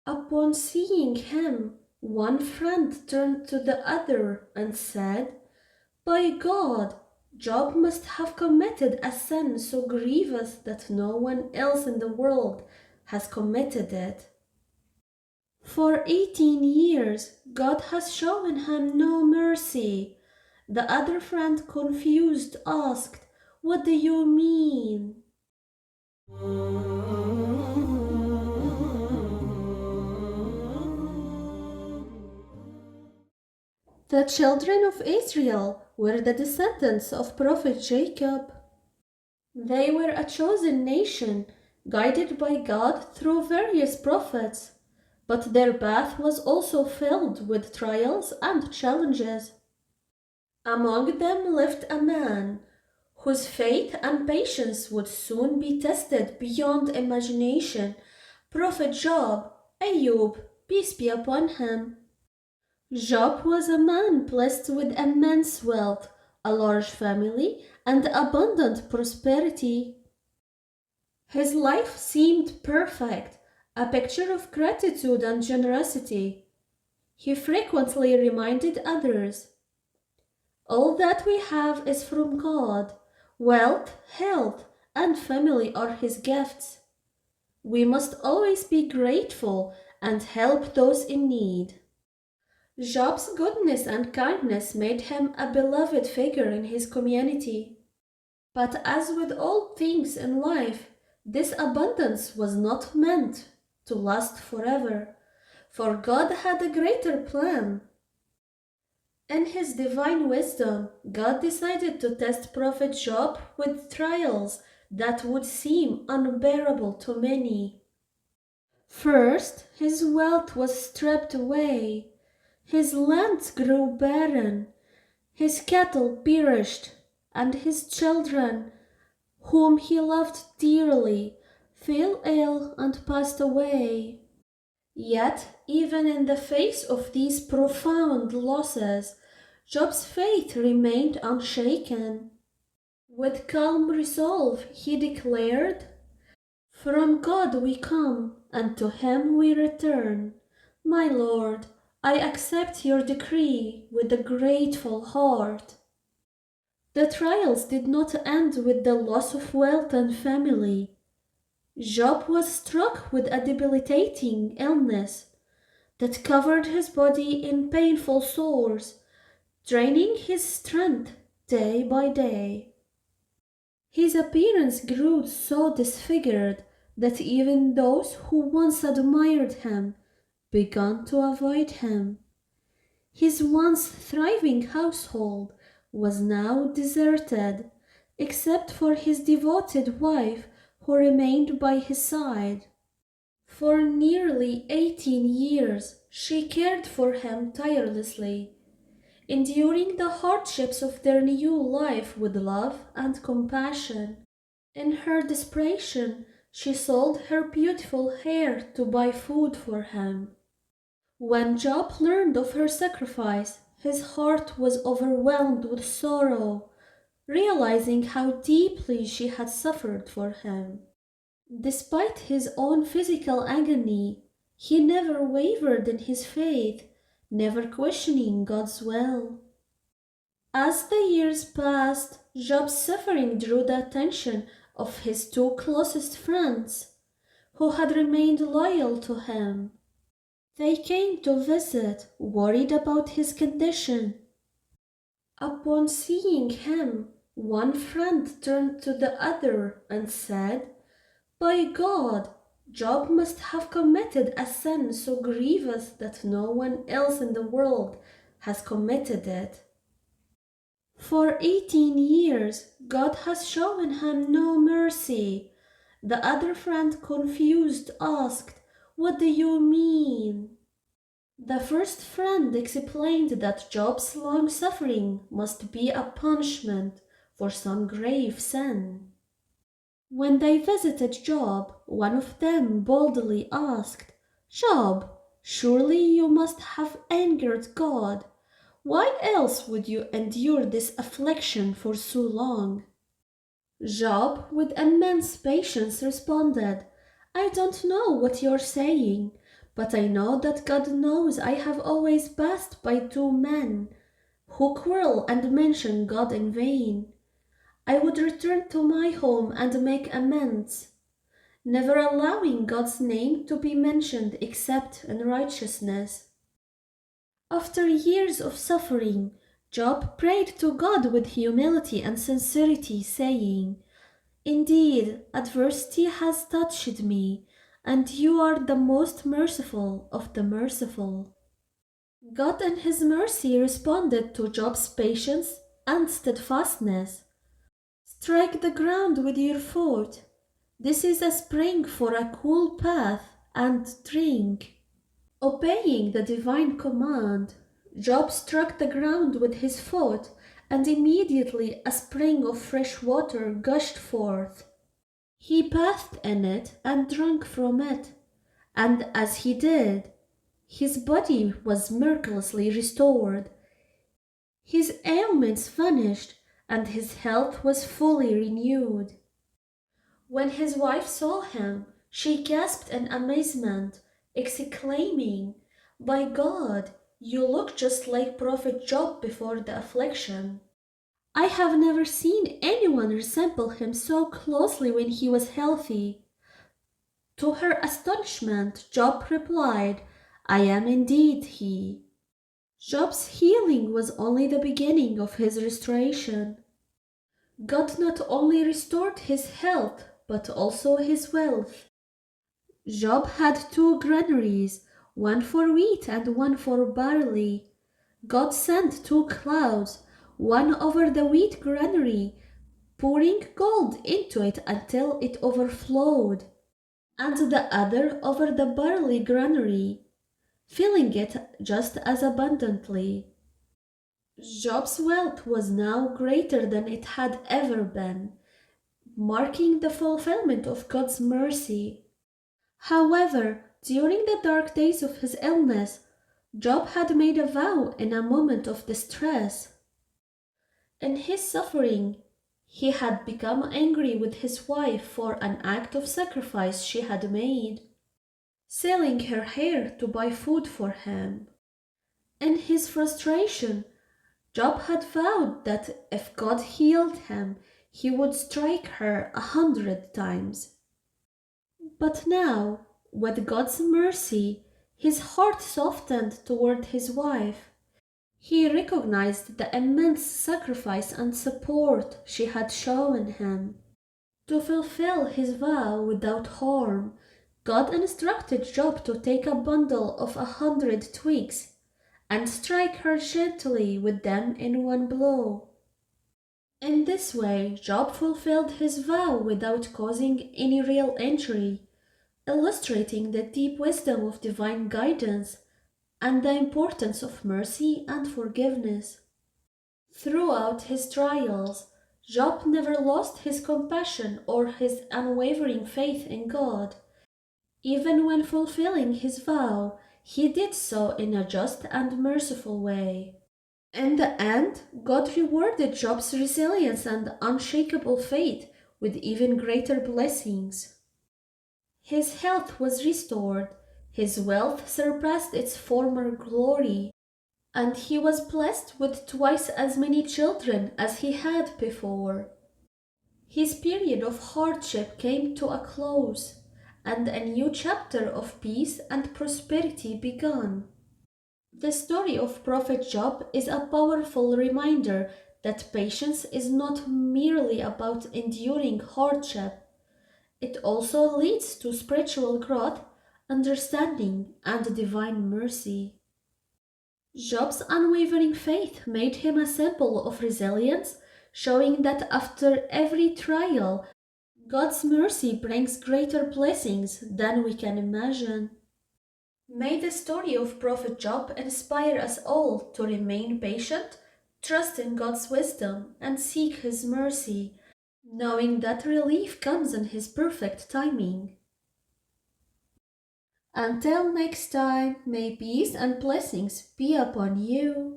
Upon seeing him, one friend turned to the other and said, "By God, Job must have committed a sin so grievous that no one else in the world has committed it. For 18 years, God has shown him no mercy." The other friend, confused, asked, "What do you mean?" The children of Israel were the descendants of Prophet Jacob. They were a chosen nation, guided by God through various prophets, but their path was also filled with trials and challenges. Among them lived a man whose faith and patience would soon be tested beyond imagination, Prophet Job, Ayyub, peace be upon him. Job was a man blessed with immense wealth, a large family, and abundant prosperity. His life seemed perfect, a picture of gratitude and generosity. He frequently reminded others, "All that we have is from God. Wealth, health, and family are His gifts. We must always be grateful and help those in need." Job's goodness and kindness made him a beloved figure in his community. But as with all things in life, this abundance was not meant to last forever, for God had a greater plan. In His divine wisdom, God decided to test Prophet Job with trials that would seem unbearable to many. First, his wealth was stripped away. His lands grew barren, his cattle perished, and his children, whom he loved dearly, fell ill and passed away. Yet, even in the face of these profound losses, Job's faith remained unshaken. With calm resolve, he declared, "From God we come, and to Him we return. My Lord, I accept your decree with a grateful heart." The trials did not end with the loss of wealth and family. Job was struck with a debilitating illness that covered his body in painful sores, draining his strength day by day. His appearance grew so disfigured that even those who once admired him began to avoid him. His once thriving household was now deserted, except for his devoted wife who remained by his side. For nearly 18 years she cared for him tirelessly, enduring the hardships of their new life with love and compassion. In her desperation, she sold her beautiful hair to buy food for him. When Job learned of her sacrifice, his heart was overwhelmed with sorrow, realizing how deeply she had suffered for him. Despite his own physical agony, he never wavered in his faith, never questioning God's will. As the years passed, Job's suffering drew the attention of his two closest friends, who had remained loyal to him. They came to visit, worried about his condition. Upon seeing him, one friend turned to the other and said, "By God, Job must have committed a sin so grievous that no one else in the world has committed it. For 18 years, God has shown him no mercy." The other friend, confused, asked, "What do you mean?" The first friend explained that Job's long suffering must be a punishment for some grave sin. When they visited Job, one of them boldly asked, "Job, surely you must have angered God. Why else would you endure this affliction for so long?" Job, with immense patience, responded, "I don't know what you're saying, But I know that God knows I have always passed by two men who quarrel and mention God in vain. I would return to my home and make amends, never allowing God's name to be mentioned except in righteousness. After years of suffering, Job prayed to God with humility and sincerity, saying, "Indeed, adversity has touched me, and you are the most merciful of the merciful." God in His mercy responded to Job's patience and steadfastness. "Strike the ground with your foot. This is a spring for a cool path, and drink." Obeying the divine command, Job struck the ground with his foot, and immediately a spring of fresh water gushed forth. He bathed in it and drank from it, and as he did, his body was miraculously restored. His ailments vanished, and his health was fully renewed. When his wife saw him, she gasped in amazement, exclaiming, "By God, you look just like Prophet Job before the affliction. I have never seen anyone resemble him so closely when he was healthy." To her astonishment, Job replied, "I am indeed he." Job's healing was only the beginning of his restoration. God not only restored his health, but also his wealth. Job had two granaries, one for wheat and one for barley. God sent two clouds, one over the wheat granary, pouring gold into it until it overflowed, and the other over the barley granary, filling it just as abundantly. Job's wealth was now greater than it had ever been, marking the fulfillment of God's mercy. However, during the dark days of his illness, Job had made a vow in a moment of distress. In his suffering, he had become angry with his wife for an act of sacrifice she had made, selling her hair to buy food for him. In his frustration, Job had vowed that if God healed him, he would strike her 100 times. But now, with God's mercy, his heart softened toward his wife. He recognized the immense sacrifice and support she had shown him. To fulfill his vow without harm, God instructed Job to take a bundle of 100 twigs and strike her gently with them in one blow. In this way, Job fulfilled his vow without causing any real injury, illustrating the deep wisdom of divine guidance and the importance of mercy and forgiveness. Throughout his trials, Job never lost his compassion or his unwavering faith in God. Even when fulfilling his vow, he did so in a just and merciful way. In the end, God rewarded Job's resilience and unshakable faith with even greater blessings. His health was restored, his wealth surpassed its former glory, and he was blessed with twice as many children as he had before. His period of hardship came to a close, and a new chapter of peace and prosperity began. The story of Prophet Job is a powerful reminder that patience is not merely about enduring hardship. It also leads to spiritual growth, understanding, and divine mercy. Job's unwavering faith made him a symbol of resilience, showing that after every trial, God's mercy brings greater blessings than we can imagine. May the story of Prophet Job inspire us all to remain patient, trust in God's wisdom, and seek His mercy, knowing that relief comes in His perfect timing. Until next time, may peace and blessings be upon you.